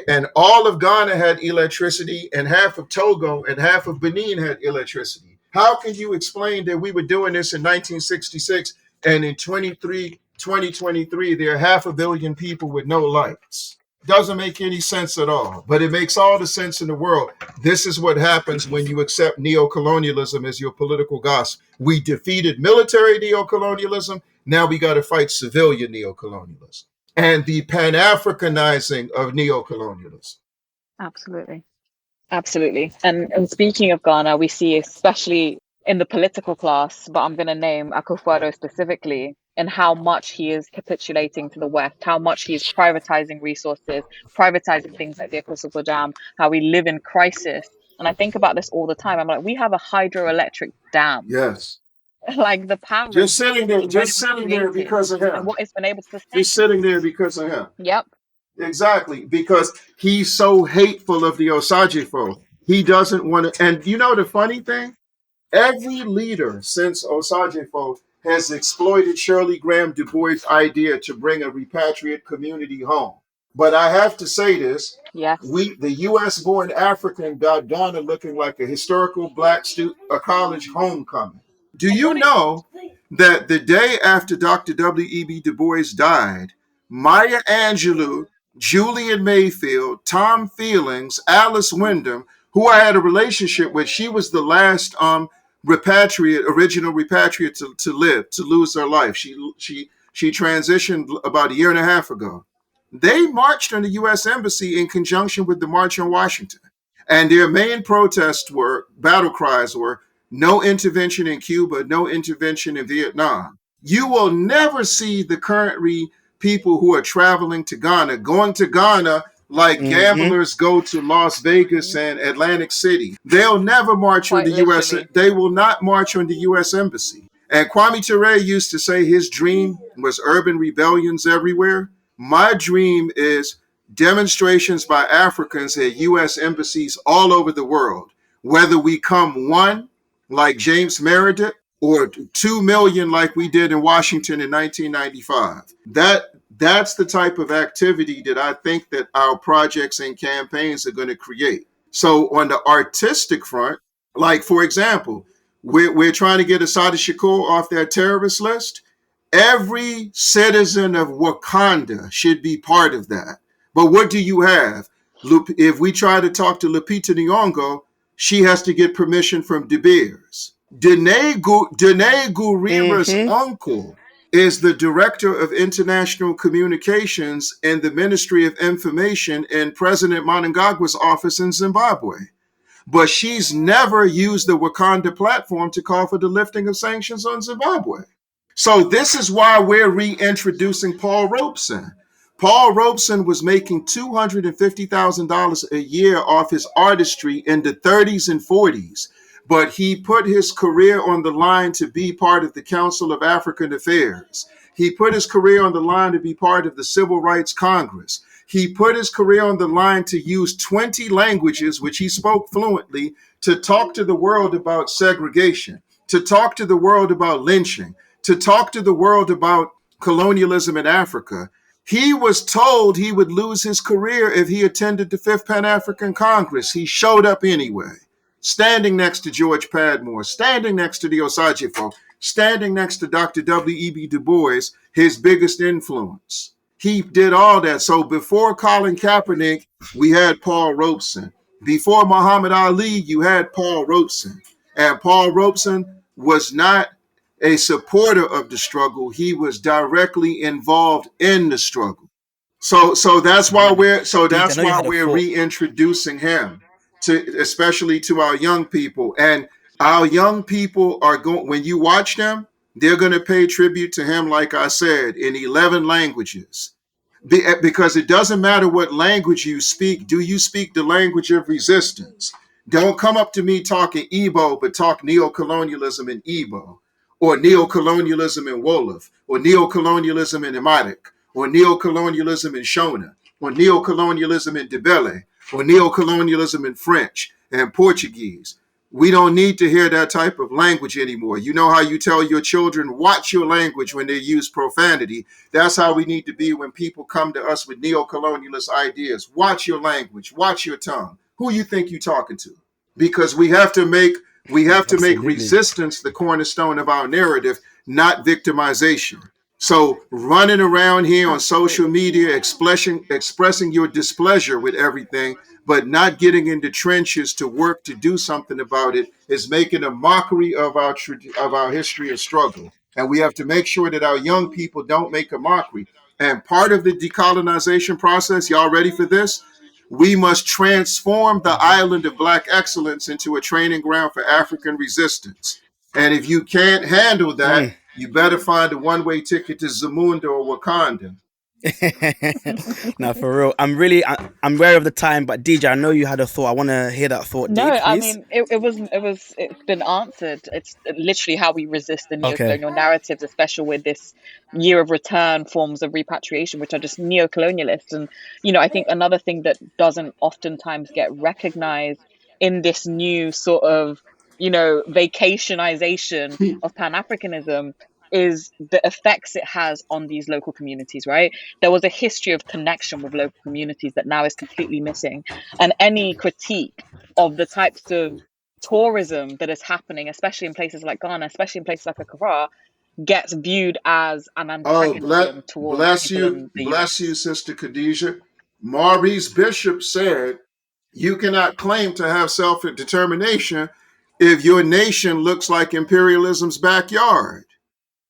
And all of Ghana had electricity, and half of Togo and half of Benin had electricity. How can you explain that we were doing this in 1966 And in 2023, there are 500 million people with no lights. Doesn't make any sense at all, but it makes all the sense in the world. This is what happens when you accept neocolonialism as your political gospel. We defeated military neocolonialism. Now we got to fight civilian neocolonialism and the pan-Africanizing of neocolonialism. Absolutely. Absolutely. And speaking of Ghana, we see especially in the political class, but I'm going to name Akufo-Addo specifically, and how much he is capitulating to the West, how much he is privatizing resources, privatizing things like the Akosombo Dam, how we live in crisis. And I think about this all the time. I'm like, we have a hydroelectric dam. Yes. Like the power Just is sitting there, just incredibly sitting there created, because of and him. what it's been able to sustain. Just sitting there because of him. Yep. Exactly, because he's so hateful of the Osagefo. He doesn't want to. And you know the funny thing? Every leader since Osagefo has exploited Shirley Graham Du Bois' idea to bring a repatriate community home. But I have to say this. Yes. The U.S. born African got Ghana looking like a historical black a college homecoming. Do you know that the day after Dr. W.E.B. Du Bois died, Maya Angelou, Julian Mayfield, Tom Feelings, Alice Wyndham, who I had a relationship with, she was the last original repatriate to live, to lose her life. She transitioned about a year and a half ago. They marched on the U.S. Embassy in conjunction with the March on Washington. And their main battle cries were, no intervention in Cuba, no intervention in Vietnam. You will never see the current people who are traveling to Ghana, going to Ghana like gamblers go to Las Vegas and Atlantic City. They'll never march on the U.S. They will not march on the U.S. Embassy. And Kwame Ture used to say his dream was urban rebellions everywhere. My dream is demonstrations by Africans at U.S. embassies all over the world, whether we come one, like James Meredith, or 2 million like we did in Washington in 1995. That's the type of activity that I think that our projects and campaigns are going to create. So on the artistic front, like for example, we're trying to get Assata Shakur off that terrorist list. Every citizen of Wakanda should be part of that. But what do you have? If we try to talk to Lupita Nyong'o, she has to get permission from De Beers. Dene Gurira's uncle is the director of international communications in the Ministry of Information in President Mnangagwa's office in Zimbabwe. But she's never used the Wakanda platform to call for the lifting of sanctions on Zimbabwe. So this is why we're reintroducing Paul Robeson. Paul Robeson was making $250,000 a year off his artistry in the 30s and 40s, but he put his career on the line to be part of the Council of African Affairs. He put his career on the line to be part of the Civil Rights Congress. He put his career on the line to use 20 languages, which he spoke fluently, to talk to the world about segregation, to talk to the world about lynching, to talk to the world about colonialism in Africa. He was told he would lose his career if he attended the Fifth Pan-African Congress. He showed up anyway, standing next to George Padmore, standing next to the Osagefo, standing next to Dr. W.E.B. Du Bois, his biggest influence. He did all that. So before Colin Kaepernick, we had Paul Robeson. Before Muhammad Ali, you had Paul Robeson. And Paul Robeson was not a supporter of the struggle. He was directly involved in the struggle. So that's why we're reintroducing him to, especially to our young people. And our young people are going, when you watch them, they're going to pay tribute to him, like I said, in 11 languages. Because it doesn't matter what language you speak. Do you speak the language of resistance? Don't come up to me talking Igbo, but talk neocolonialism in Igbo, or neocolonialism in Wolof, or neocolonialism in Imatic, or neocolonialism in Shona, or neocolonialism in Debele, or neocolonialism in French and Portuguese. We don't need to hear that type of language anymore. You know how you tell your children, watch your language when they use profanity. That's how we need to be when people come to us with neocolonialist ideas. Watch your language, watch your tongue. Who you think you're talking to? Because we have to make resistance the cornerstone of our narrative, not victimization. So running around here on social Absolutely. media, expressing your displeasure with everything, but not getting into trenches to work to do something about it is making a mockery of our history of struggle. And we have to make sure that our young people don't make a mockery. And part of the decolonization process, y'all ready for this? We must transform the Mhm. island of Black excellence into a training ground for African resistance. And if you can't handle that, Mm. you better find a one-way ticket to Zamunda or Wakanda. Now, for real, I'm wary of the time, but DJ, I know you had a thought. I want to hear that thought, No, D, I please. mean it's been answered. It's literally how we resist the Okay. neocolonial narratives, especially with this year of return forms of repatriation, which are just neocolonialist. And I think another thing that doesn't oftentimes get recognized in this new sort of vacationization of Pan-Africanism is the effects it has on these local communities, right? There was a history of connection with local communities that now is completely missing, and any critique of the types of tourism that is happening, especially in places like Ghana, especially in places like Accra, gets viewed as an Oh, antagonism towards people in the bless you, US. Sister Khadijah. Maurice Bishop said, you cannot claim to have self-determination if your nation looks like imperialism's backyard.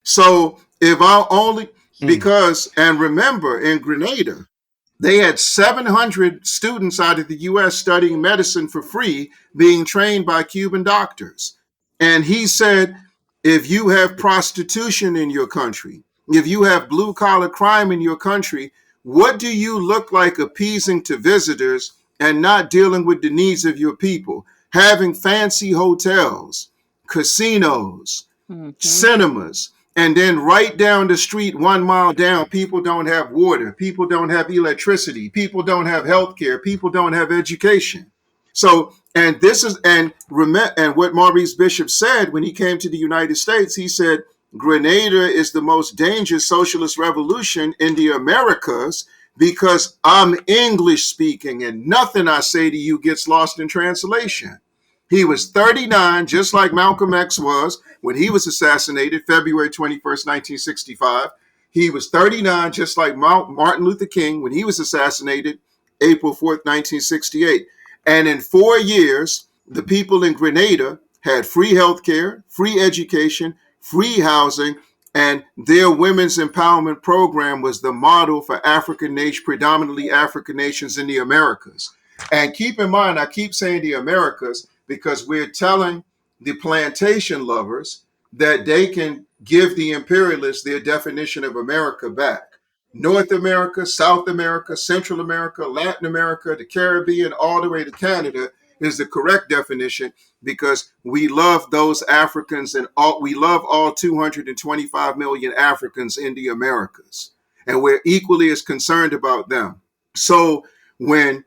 So if I only, Mm. because, and remember in Grenada, they had 700 students out of the US studying medicine for free, being trained by Cuban doctors. And he said, if you have prostitution in your country, if you have blue collar crime in your country, what do you look like appeasing to visitors and not dealing with the needs of your people? Having fancy hotels, casinos, Hmm. cinemas, and then right down the street 1 mile down, people don't have water, people don't have electricity, people don't have health care, people don't have education. So, and this is, and remember, and what Maurice Bishop said when he came to the United States, he said Grenada is the most dangerous socialist revolution in the Americas because I'm English speaking and nothing I say to you gets lost in translation. He was 39, just like Malcolm X was when he was assassinated February 21st, 1965. He was 39, just like Martin Luther King when he was assassinated April 4th, 1968. And in 4 years, the people in Grenada had free health care, free education, free housing, and their women's empowerment program was the model for African nations, predominantly African nations in the Americas. And keep in mind, I keep saying the Americas because we're telling the plantation lovers that they can give the imperialists their definition of America back. North America, South America, Central America, Latin America, the Caribbean, all the way to Canada is the correct definition because we love those Africans and we love all 225 million Africans in the Americas. And we're equally as concerned about them. So when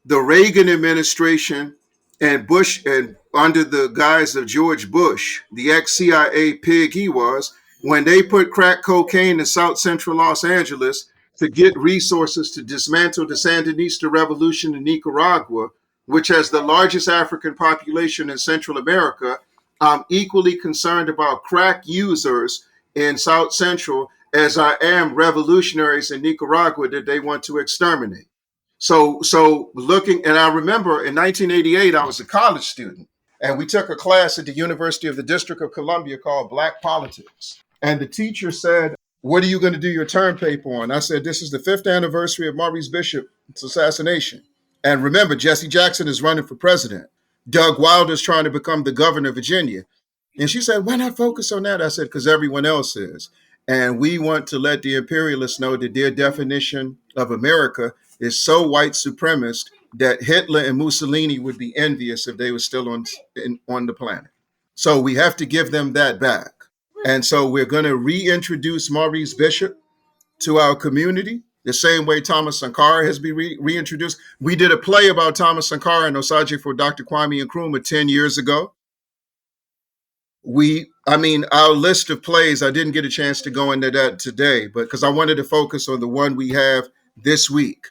the Reagan administration and Bush, and under the guise of George Bush, the ex-CIA pig he was, when they put crack cocaine in South Central Los Angeles to get resources to dismantle the Sandinista revolution in Nicaragua, which has the largest African population in Central America, I'm equally concerned about crack users in South Central as I am revolutionaries in Nicaragua that they want to exterminate. So looking, and I remember in 1988, I was a college student, and we took a class at the University of the District of Columbia called Black Politics. And the teacher said, "What are you going to do your term paper on?" I said, "This is the 5th anniversary of Maurice Bishop's assassination. And remember, Jesse Jackson is running for president. Doug Wilder is trying to become the governor of Virginia." And she said, "Why not focus on that?" I said, "Because everyone else is. And we want to let the imperialists know that their definition of America is so white supremacist that Hitler and Mussolini would be envious if they were still on the planet. So we have to give them that back. And so we're going to reintroduce Maurice Bishop to our community the same way Thomas Sankara has been reintroduced. We did a play about Thomas Sankara and Osaje for Dr. Kwame Nkrumah 10 years ago. Our list of plays, I didn't get a chance to go into that today, but because I wanted to focus on the one we have this week,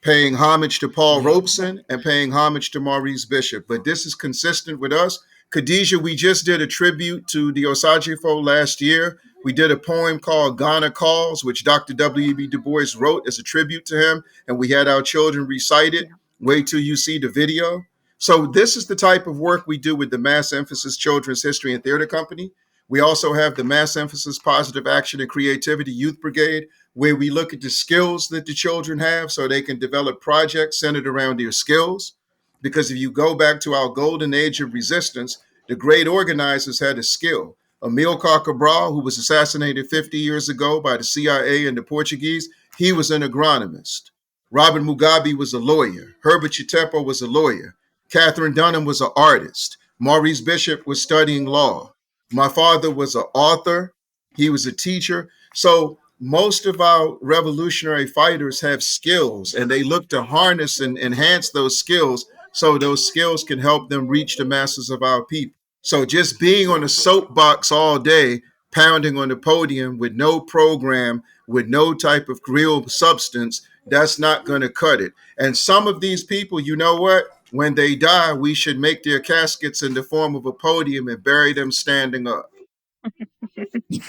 paying homage to Paul Yeah. Robeson and paying homage to Maurice Bishop. But this is consistent with us Khadijah, we just did a tribute to the Osagefo last year. We did a poem called Ghana Calls, which Dr. W.E.B. Du Bois wrote as a tribute to him, and we had our children recite it. Yeah. Wait till you see the video. So this is the type of work we do with the Mass Emphasis Children's History and Theater Company. We also have the Mass Emphasis Positive Action and Creativity Youth Brigade, where we look at the skills that the children have so they can develop projects centered around their skills. Because if you go back to our golden age of resistance, the great organizers had a skill. Amilcar Cabral, who was assassinated 50 years ago by the CIA and the Portuguese, he was an agronomist. Robert Mugabe was a lawyer. Herbert Chitepo was a lawyer. Catherine Dunham was an artist. Maurice Bishop was studying law. My father was an author. He was a teacher. So most of our revolutionary fighters have skills, and they look to harness and enhance those skills so those skills can help them reach the masses of our people. So just being on a soapbox all day, pounding on the podium with no program, with no type of real substance, that's not going to cut it. And some of these people, you know what? When they die, we should make their caskets in the form of a podium and bury them standing up. You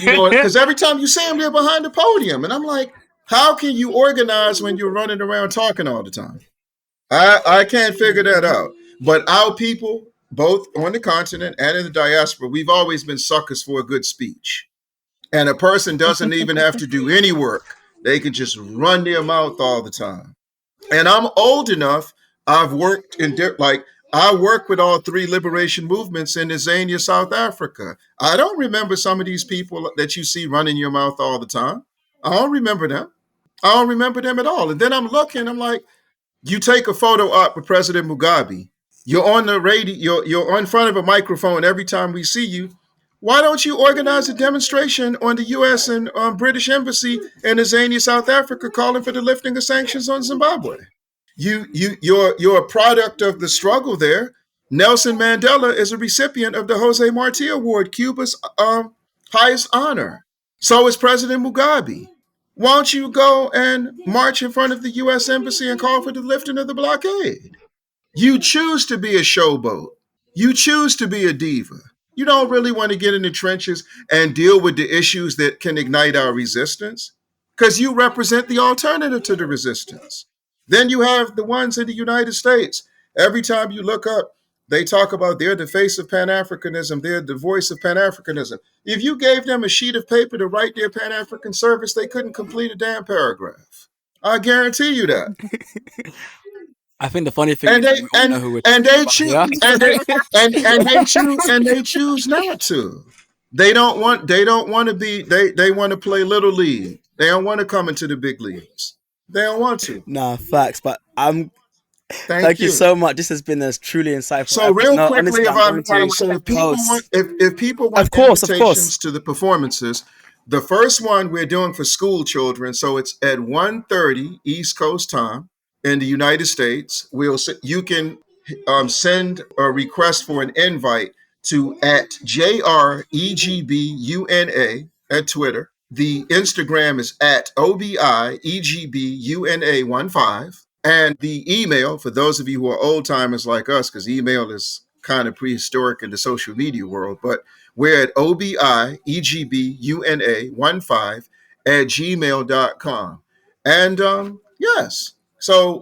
know, because every time you see them, they're behind the podium. And I'm like, how can you organize when you're running around talking all the time? I can't figure that out. But our people, both on the continent and in the diaspora, we've always been suckers for a good speech. And a person doesn't even have to do any work. They can just run their mouth all the time. And I'm old enough, I've worked in, I work with all three liberation movements in Zania, South Africa. I don't remember some of these people that you see running your mouth all the time. I don't remember them. I don't remember them at all. And then I'm looking, I'm like, you take a photo up with President Mugabe. You're on the radio, you're in front of a microphone every time we see you. Why don't you organize a demonstration on the U.S. and British Embassy in Zania, South Africa, calling for the lifting of sanctions on Zimbabwe? You're a product of the struggle there. Nelson Mandela is a recipient of the Jose Marti Award, Cuba's highest honor. So is President Mugabe. Why don't you go and march in front of the U.S. Embassy and call for the lifting of the blockade? You choose to be a showboat. You choose to be a diva. You don't really want to get in the trenches and deal with the issues that can ignite our resistance because you represent the alternative to the resistance. Then you have the ones in the United States. Every time you look up, they talk about they're the face of Pan-Africanism, they're the voice of Pan-Africanism. If you gave them a sheet of paper to write their Pan-African service, they couldn't complete a damn paragraph. I guarantee you that. I think the funny thing And is they we all know who we're and talking they about choose here. and they choose not to. They don't want to be they want to play little league. They don't want to come into the big leagues. They don't want to. Nah, facts. But Thank thank you you. so much. This has been a truly insightful So episode. real No, quickly, honestly, if I'm going to so if people want post. if people want Of course. invitations to the performances, the first one we're doing for school children. So it's at 1:30 East Coast time in the United States. You can send a request for an invite to at JREGBUNA at Twitter. The Instagram is at OBIEGBUNA15. And the email, for those of you who are old timers like us, because email is kind of prehistoric in the social media world, but we're at OBIEGBUNA15 at gmail.com. And yes, so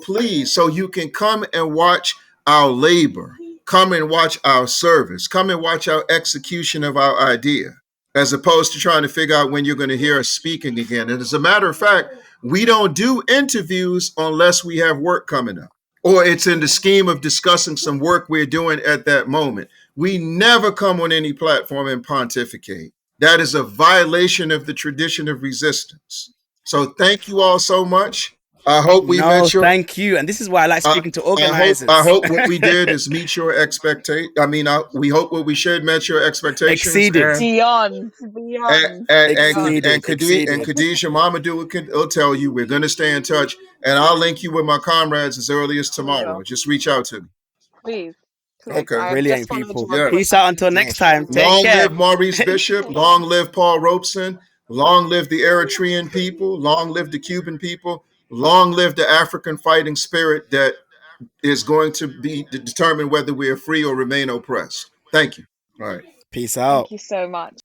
please, so you can come and watch our labor, come and watch our service, come and watch our execution of our idea, as opposed to trying to figure out when you're going to hear us speaking again. And as a matter of fact, we don't do interviews unless we have work coming up or it's in the scheme of discussing some work we're doing at that moment. We never come on any platform and pontificate. That is a violation of the tradition of resistance. So thank you all so much. I hope we No, met your thank you. And this is why I like speaking to organizers. I hope what we did is meet your expectation. I mean, we hope what we shared met your expectations. Exceeded. Beyond, beyond. Exceeded. Khadijah Mamadou will tell you we're going to stay in touch, and I'll link you with my comrades as early as tomorrow. Just reach out to me. Please. Okay. I Brilliant, just followed people. your Yeah. Peace out until next time. Take Long care. live Maurice Bishop. Long live Paul Robeson. Long live the Eritrean people. Long live the Cuban people. Long live the African fighting spirit that is going to be to determine whether we are free or remain oppressed. Thank you. All right. Peace Thank out. you so much.